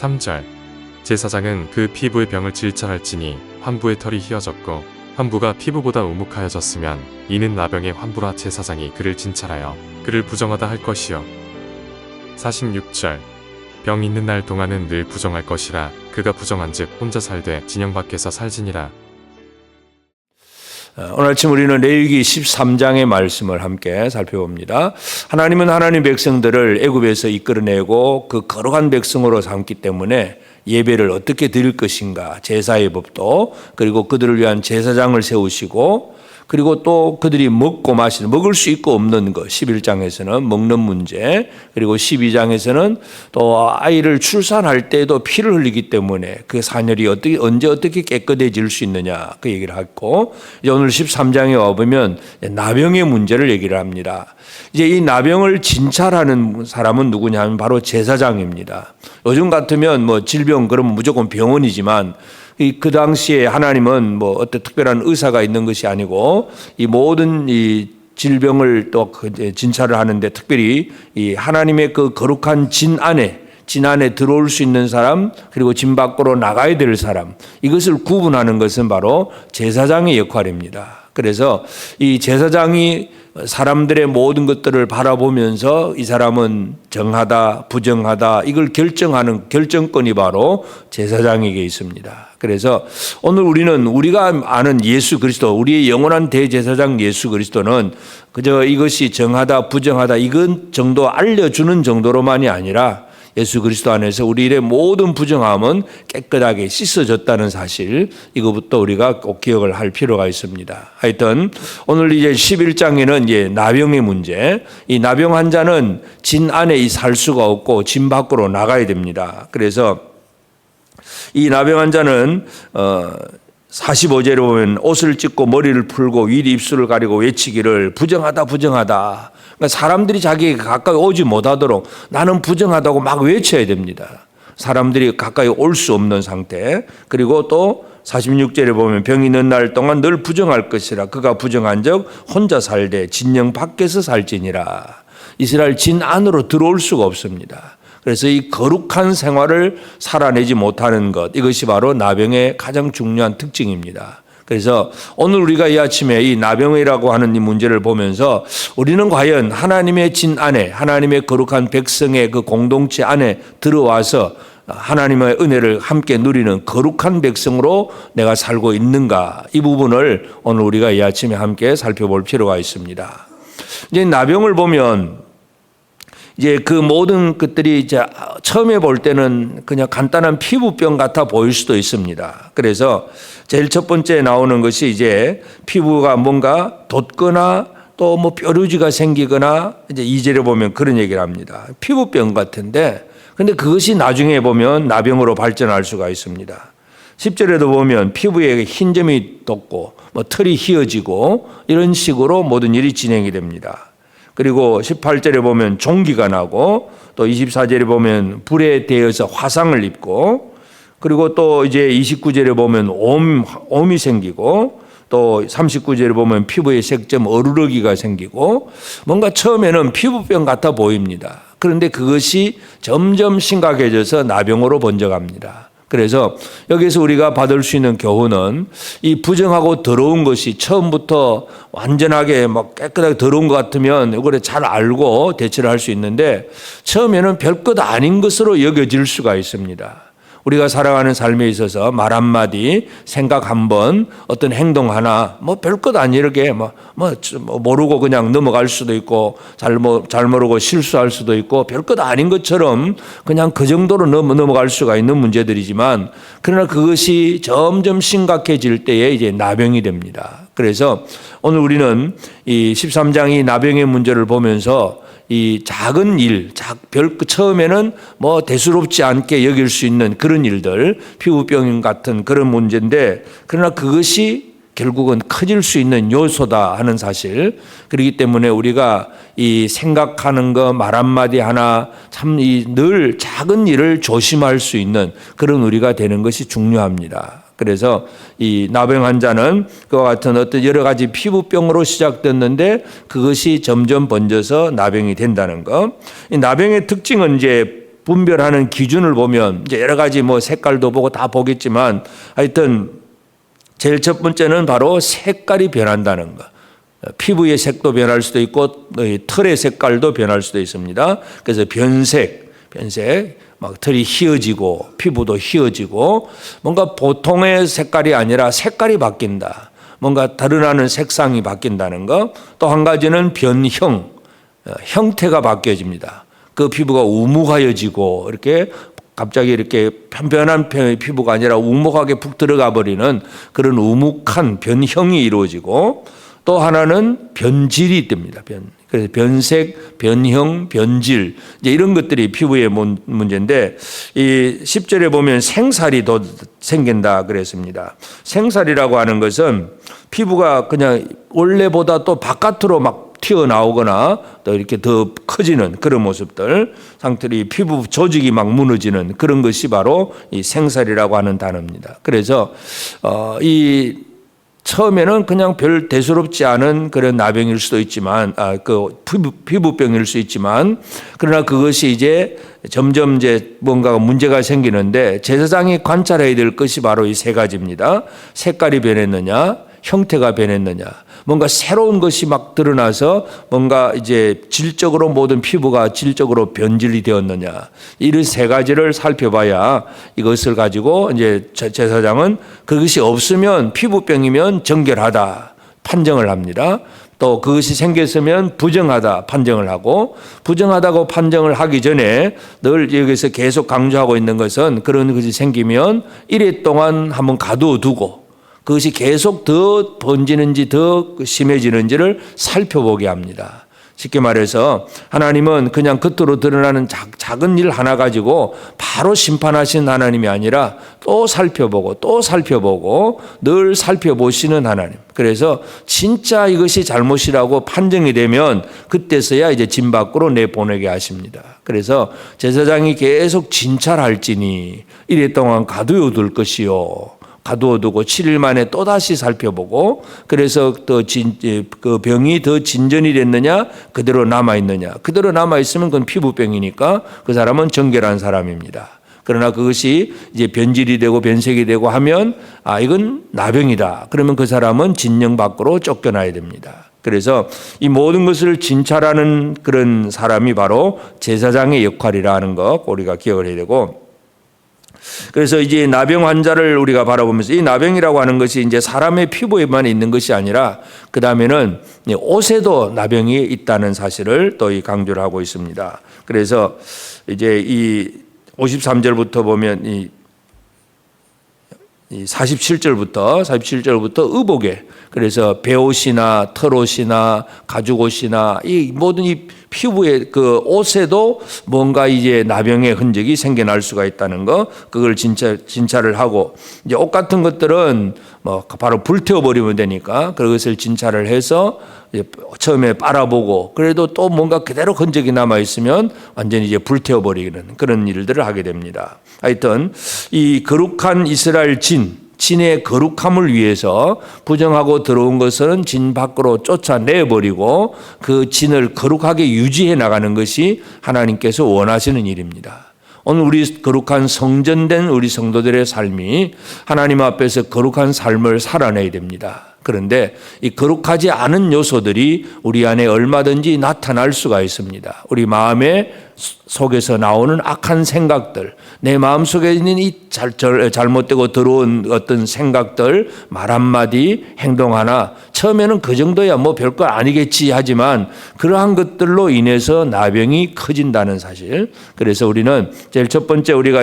3절 제사장은 그 피부의 병을 질찰할지니 환부의 털이 휘어졌고 환부가 피부보다 우묵하여졌으면 이는 나병의 환부라 제사장이 그를 진찰하여 그를 부정하다 할 것이요 46절 병 있는 날 동안은 늘 부정할 것이라 그가 부정한즉 혼자 살되 진영 밖에서 살지니라. 오늘 아침 우리는 레위기 13장의 말씀을 함께 살펴봅니다. 하나님은 하나님 백성들을 애굽에서 이끌어내고 그 거룩한 백성으로 삼기 때문에 예배를 어떻게 드릴 것인가, 제사의 법도, 그리고 그들을 위한 제사장을 세우시고, 그리고 또 그들이 먹고 마시는, 먹을 수 있고 없는 것, 11장에서는 먹는 문제, 그리고 12장에서는 또 아이를 출산할 때도 피를 흘리기 때문에 그 사녀리 언제 어떻게 깨끗해질 수 있느냐, 그 얘기를 했고, 이제 오늘 13장에 와보면 나병의 문제를 얘기를 합니다. 이제 이 나병을 진찰하는 사람은 누구냐 하면 바로 제사장입니다. 요즘 같으면 뭐 질병 그러면 무조건 병원이지만 그 당시에 하나님은 뭐 어떤 특별한 의사가 있는 것이 아니고 이 모든 이 질병을 또 진찰을 하는데 특별히 이 하나님의 그 거룩한 진 안에 들어올 수 있는 사람, 그리고 진 밖으로 나가야 될 사람, 이것을 구분하는 것은 바로 제사장의 역할입니다. 그래서 이 제사장이 사람들의 모든 것들을 바라보면서 이 사람은 정하다, 부정하다, 이걸 결정하는 결정권이 바로 제사장에게 있습니다. 그래서 오늘 우리가 아는 예수 그리스도, 우리의 영원한 대제사장 예수 그리스도는 그저 이것이 정하다, 부정하다, 이건 정도 알려주는 정도로만이 아니라 예수 그리스도 안에서 우리의 모든 부정함은 깨끗하게 씻어졌다는 사실, 이것부터 우리가 꼭 기억을 할 필요가 있습니다. 하여튼 오늘 이제 11장에는 이제 나병의 문제, 이 나병 환자는 진 안에 살 수가 없고 진 밖으로 나가야 됩니다. 그래서 이 나병 환자는 45절에 보면 옷을 찢고 머리를 풀고 윗 입술을 가리고 외치기를 부정하다 부정하다. 그러니까 사람들이 자기에게 가까이 오지 못하도록 나는 부정하다고 막 외쳐야 됩니다. 사람들이 가까이 올 수 없는 상태. 그리고 또 46절에 보면 병이 있는 날 동안 늘 부정할 것이라 그가 부정한 적 혼자 살되 진영 밖에서 살지니라. 이스라엘 진 안으로 들어올 수가 없습니다. 그래서 이 거룩한 생활을 살아내지 못하는 것, 이것이 바로 나병의 가장 중요한 특징입니다. 그래서 오늘 우리가 이 아침에 이 나병이라고 하는 이 문제를 보면서 우리는 과연 하나님의 진 안에, 하나님의 거룩한 백성의 그 공동체 안에 들어와서 하나님의 은혜를 함께 누리는 거룩한 백성으로 내가 살고 있는가, 이 부분을 오늘 우리가 이 아침에 함께 살펴볼 필요가 있습니다. 이제 나병을 보면 이제 그 모든 것들이 이제 처음에 볼 때는 그냥 간단한 피부병 같아 보일 수도 있습니다. 그래서 제일 첫 번째 나오는 것이 이제 피부가 뭔가 돋거나 또 뭐 뾰루지가 생기거나, 이제 2절에 보면 그런 얘기를 합니다. 피부병 같은데, 근데 그것이 나중에 보면 나병으로 발전할 수가 있습니다. 10절에도 보면 피부에 흰 점이 돋고 뭐 털이 휘어지고 이런 식으로 모든 일이 진행이 됩니다. 그리고 18절에 보면 종기가 나고, 또 24절에 보면 불에 대해서 화상을 입고, 그리고 또 이제 29절에 보면 옴이 생기고, 또 39절에 보면 피부에 색점 어루러기가 생기고, 뭔가 처음에는 피부병 같아 보입니다. 그런데 그것이 점점 심각해져서 나병으로 번져갑니다. 그래서 여기서 우리가 받을 수 있는 교훈은 이 부정하고 더러운 것이 처음부터 완전하게 막 깨끗하게 더러운 것 같으면 이걸 잘 알고 대처를 할 수 있는데, 처음에는 별것 아닌 것으로 여겨질 수가 있습니다. 우리가 살아가는 삶에 있어서 말 한마디, 생각 한번, 어떤 행동 하나, 뭐 별것 아니게 모르고 그냥 넘어갈 수도 있고, 잘 모르고 실수할 수도 있고, 별것 아닌 것처럼 그냥 그 정도로 넘어갈 수가 있는 문제들이지만, 그러나 그것이 점점 심각해질 때에 이제 나병이 됩니다. 그래서 오늘 우리는 이 13장이 나병의 문제를 보면서 이 작은 일, 처음에는 뭐 대수롭지 않게 여길 수 있는 그런 일들, 피부병 같은 그런 문제인데, 그러나 그것이 결국은 커질 수 있는 요소다 하는 사실. 그렇기 때문에 우리가 이 생각하는 거, 말 한마디 하나, 참 늘 작은 일을 조심할 수 있는 그런 우리가 되는 것이 중요합니다. 그래서 이 나병 환자는 그와 같은 어떤 여러 가지 피부병으로 시작됐는데 그것이 점점 번져서 나병이 된다는 것. 이 나병의 특징은 이제 분별하는 기준을 보면 이제 여러 가지 뭐 색깔도 보고 다 보겠지만 하여튼 제일 첫 번째는 바로 색깔이 변한다는 거. 피부의 색도 변할 수도 있고 털의 색깔도 변할 수도 있습니다. 그래서 변색, 막 털이 희어지고 피부도 희어지고 뭔가 보통의 색깔이 아니라 색깔이 바뀐다. 뭔가 드러나는 색상이 바뀐다는 거. 또 한 가지는 변형, 형태가 바뀌어집니다. 그 피부가 우묵하여지고 이렇게 갑자기 이렇게 편편한 피부가 아니라 우묵하게 푹 들어가 버리는 그런 우묵한 변형이 이루어지고 또 하나는 변질이 됩니다. 그래서 변색, 변형, 변질 이제 이런 것들이 피부의 문제인데 이 10절에 보면 생살이 더 생긴다 그랬습니다. 생살이라고 하는 것은 피부가 그냥 원래보다 또 바깥으로 막 튀어나오거나 또 이렇게 더 커지는 그런 모습들, 상태로 피부 조직이 막 무너지는 그런 것이 바로 이 생살이라고 하는 단어입니다. 그래서 이 처음에는 그냥 별 대수롭지 않은 그런 나병일 수도 있지만, 그 피부병일 수 있지만, 그러나 그것이 이제 점점 이제 뭔가 문제가 생기는데 제사장이 관찰해야 될 것이 바로 이 세 가지입니다. 색깔이 변했느냐, 형태가 변했느냐, 뭔가 새로운 것이 막 드러나서 뭔가 이제 질적으로 모든 피부가 질적으로 변질이 되었느냐, 이런 세 가지를 살펴봐야 이것을 가지고 이제 제사장은 그것이 없으면 피부병이면 정결하다 판정을 합니다. 또 그것이 생겼으면 부정하다 판정을 하고, 부정하다고 판정을 하기 전에 늘 여기서 계속 강조하고 있는 것은 그런 것이 생기면 1회 동안 한번 가두어 두고 그것이 계속 더 번지는지 더 심해지는지를 살펴보게 합니다. 쉽게 말해서 하나님은 그냥 겉으로 드러나는 작은 일 하나 가지고 바로 심판하시는 하나님이 아니라 또 살펴보고 또 살펴보고 늘 살펴보시는 하나님. 그래서 진짜 이것이 잘못이라고 판정이 되면 그때서야 이제 진 밖으로 내보내게 하십니다. 그래서 제사장이 계속 진찰할지니 1회 동안 가두어 둘 것이요, 가두어두고 7일 만에 또다시 살펴보고, 그래서 그 병이 더 진전이 됐느냐 그대로 남아있느냐, 그대로 남아있으면 그건 피부병이니까 그 사람은 정결한 사람입니다. 그러나 그것이 이제 변질이 되고 변색이 되고 하면 이건 나병이다, 그러면 그 사람은 진영 밖으로 쫓겨나야 됩니다. 그래서 이 모든 것을 진찰하는 그런 사람이 바로 제사장의 역할이라는 것 우리가 기억을 해야 되고, 그래서 이제 나병 환자를 우리가 바라보면서 이 나병이라고 하는 것이 이제 사람의 피부에만 있는 것이 아니라 그 다음에는 옷에도 나병이 있다는 사실을 또 강조를 하고 있습니다. 그래서 이제 이 53절부터 보면 이 47절부터 의복에, 그래서 배옷이나 털옷이나 가죽옷이나 이 모든 이 피부의 그 옷에도 뭔가 이제 나병의 흔적이 생겨날 수가 있다는 거, 그걸 진찰을 하고, 이제 옷 같은 것들은 뭐 바로 불태워 버리면 되니까 그것을 진찰을 해서 처음에 빨아보고, 그래도 또 뭔가 그대로 흔적이 남아 있으면 완전히 이제 불태워 버리는 그런 일들을 하게 됩니다. 하여튼 이 거룩한 이스라엘 진의 거룩함을 위해서 부정하고 들어온 것은 진 밖으로 쫓아내버리고 그 진을 거룩하게 유지해 나가는 것이 하나님께서 원하시는 일입니다. 오늘 우리 거룩한 성전된 우리 성도들의 삶이 하나님 앞에서 거룩한 삶을 살아내야 됩니다. 그런데 이 거룩하지 않은 요소들이 우리 안에 얼마든지 나타날 수가 있습니다. 우리 마음의 속에서 나오는 악한 생각들, 내 마음속에 있는 이 잘못되고 들어온 어떤 생각들, 말 한마디, 행동 하나, 처음에는 그 정도야 뭐 별거 아니겠지 하지만 그러한 것들로 인해서 나병이 커진다는 사실. 그래서 우리는 제일 첫 번째 우리가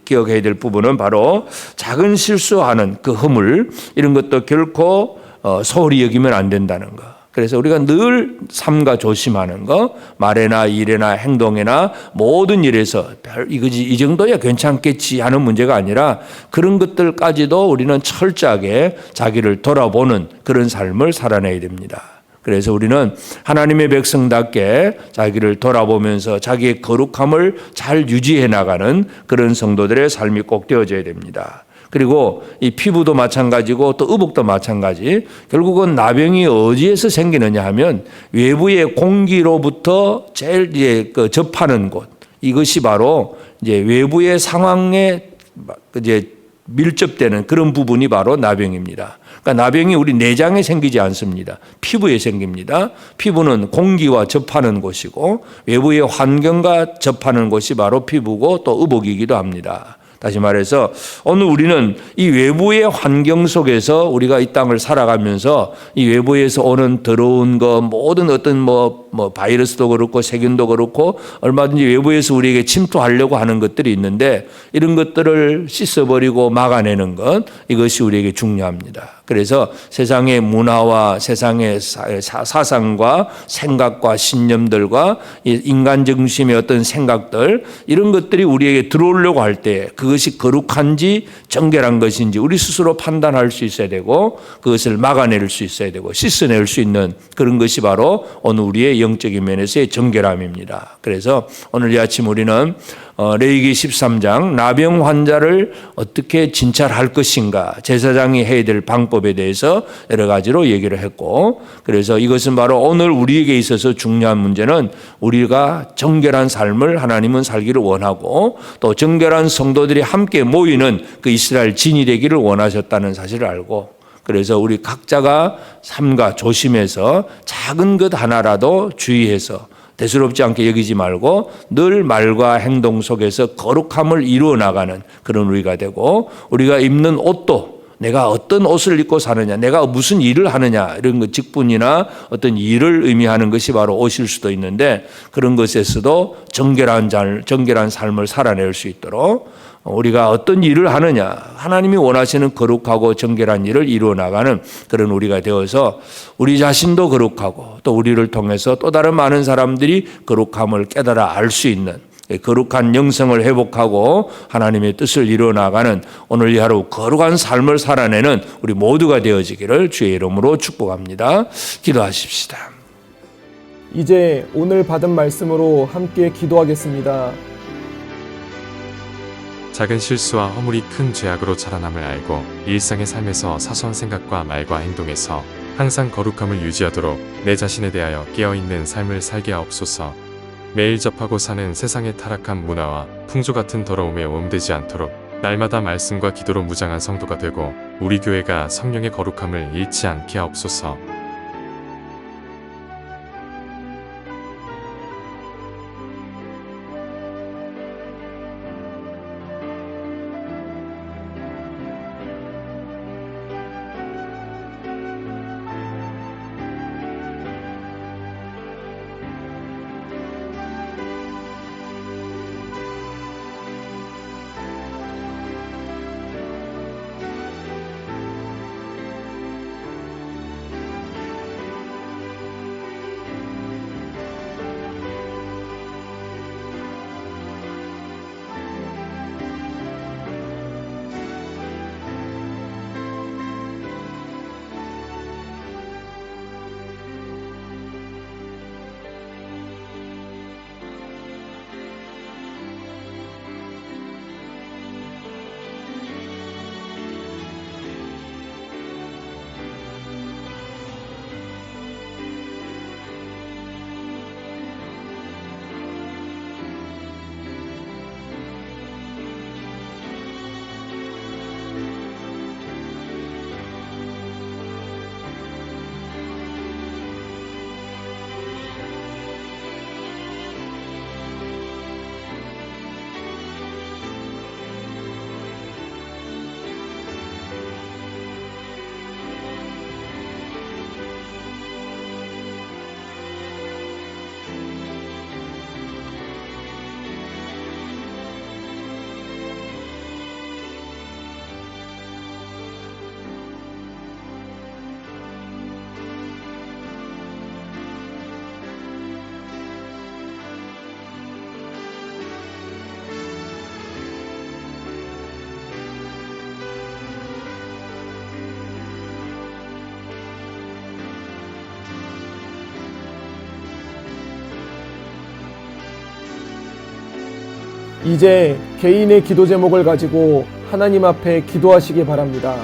기억해야 될 부분은 바로 작은 실수하는 그 허물, 이런 것도 결코 소홀히 여기면 안 된다는 거. 그래서 우리가 늘 삼가 조심하는 거, 말에나 일에나 행동에나 모든 일에서 이거지 이 정도야 괜찮겠지 하는 문제가 아니라 그런 것들까지도 우리는 철저하게 자기를 돌아보는 그런 삶을 살아내야 됩니다. 그래서 우리는 하나님의 백성답게 자기를 돌아보면서 자기의 거룩함을 잘 유지해 나가는 그런 성도들의 삶이 꼭 되어져야 됩니다. 그리고 이 피부도 마찬가지고 또 의복도 마찬가지. 결국은 나병이 어디에서 생기느냐 하면 외부의 공기로부터 제일 접하는 곳, 이것이 바로 이제 외부의 상황에 이제 밀접되는 그런 부분이 바로 나병입니다. 그러니까 나병이 우리 내장에 생기지 않습니다. 피부에 생깁니다. 피부는 공기와 접하는 곳이고 외부의 환경과 접하는 곳이 바로 피부고 또 의복이기도 합니다. 다시 말해서 오늘 우리는 이 외부의 환경 속에서 우리가 이 땅을 살아가면서 이 외부에서 오는 더러운 거 모든 어떤 뭐 바이러스도 그렇고 세균도 그렇고 얼마든지 외부에서 우리에게 침투하려고 하는 것들이 있는데 이런 것들을 씻어버리고 막아내는 것 이것이 우리에게 중요합니다. 그래서 세상의 문화와 세상의 사상과 생각과 신념들과 인간 중심의 어떤 생각들 이런 것들이 우리에게 들어오려고 할 때 그것이 거룩한지 정결한 것인지 우리 스스로 판단할 수 있어야 되고 그것을 막아낼 수 있어야 되고 씻어낼 수 있는 그런 것이 바로 오늘 우리의 영적인 면에서의 정결함입니다. 그래서 오늘 이 아침 우리는 레위기 13장 나병 환자를 어떻게 진찰할 것인가 제사장이 해야 될 방법에 대해서 여러 가지로 얘기를 했고 그래서 이것은 바로 오늘 우리에게 있어서 중요한 문제는 우리가 정결한 삶을 하나님은 살기를 원하고 또 정결한 성도들이 함께 모이는 그 이스라엘 진이 되기를 원하셨다는 사실을 알고 그래서 우리 각자가 삼가 조심해서 작은 것 하나라도 주의해서 대수롭지 않게 여기지 말고 늘 말과 행동 속에서 거룩함을 이루어 나가는 그런 우리가 되고 우리가 입는 옷도 내가 어떤 옷을 입고 사느냐 내가 무슨 일을 하느냐 이런 것 직분이나 어떤 일을 의미하는 것이 바로 옷일 수도 있는데 그런 것에서도 정결한 삶을 살아낼 수 있도록 우리가 어떤 일을 하느냐 하나님이 원하시는 거룩하고 정결한 일을 이루어 나가는 그런 우리가 되어서 우리 자신도 거룩하고 또 우리를 통해서 또 다른 많은 사람들이 거룩함을 깨달아 알 수 있는 거룩한 영성을 회복하고 하나님의 뜻을 이루어 나가는 오늘 이 하루 거룩한 삶을 살아내는 우리 모두가 되어지기를 주의 이름으로 축복합니다. 기도하십시다. 이제 오늘 받은 말씀으로 함께 기도하겠습니다. 작은 실수와 허물이 큰 죄악으로 자라남을 알고 일상의 삶에서 사소한 생각과 말과 행동에서 항상 거룩함을 유지하도록 내 자신에 대하여 깨어있는 삶을 살게 하옵소서. 매일 접하고 사는 세상의 타락한 문화와 풍조 같은 더러움에 오염되지 않도록 날마다 말씀과 기도로 무장한 성도가 되고 우리 교회가 성령의 거룩함을 잃지 않게 하옵소서. 이제 개인의 기도 제목을 가지고 하나님 앞에 기도하시기 바랍니다.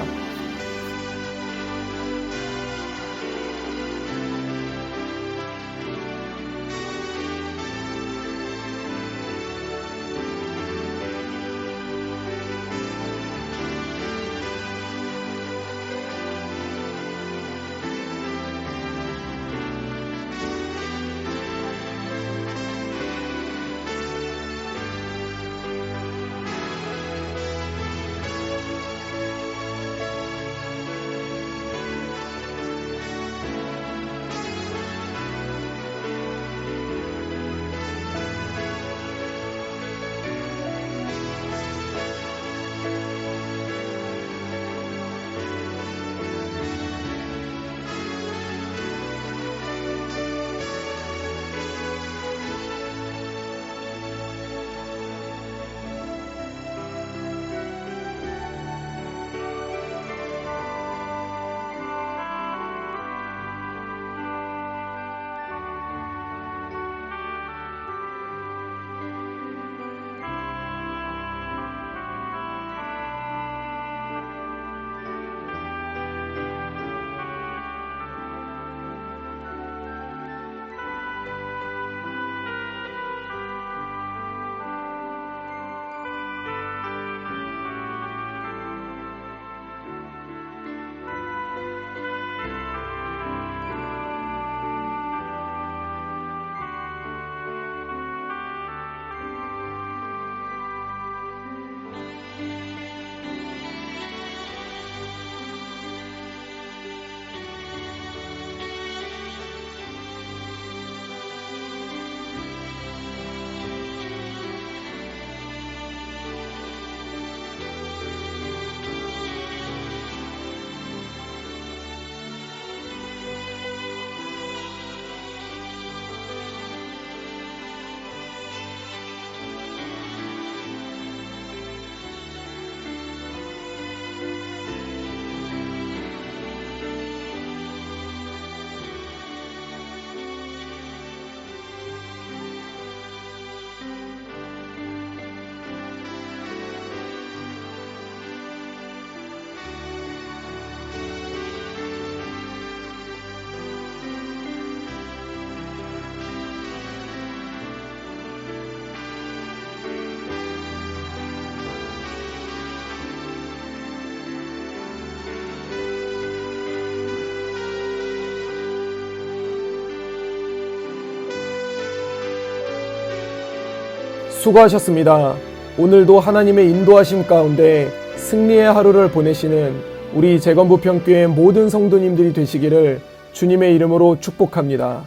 수고하셨습니다. 오늘도 하나님의 인도하심 가운데 승리의 하루를 보내시는 우리 재건부평교회 모든 성도님들이 되시기를 주님의 이름으로 축복합니다.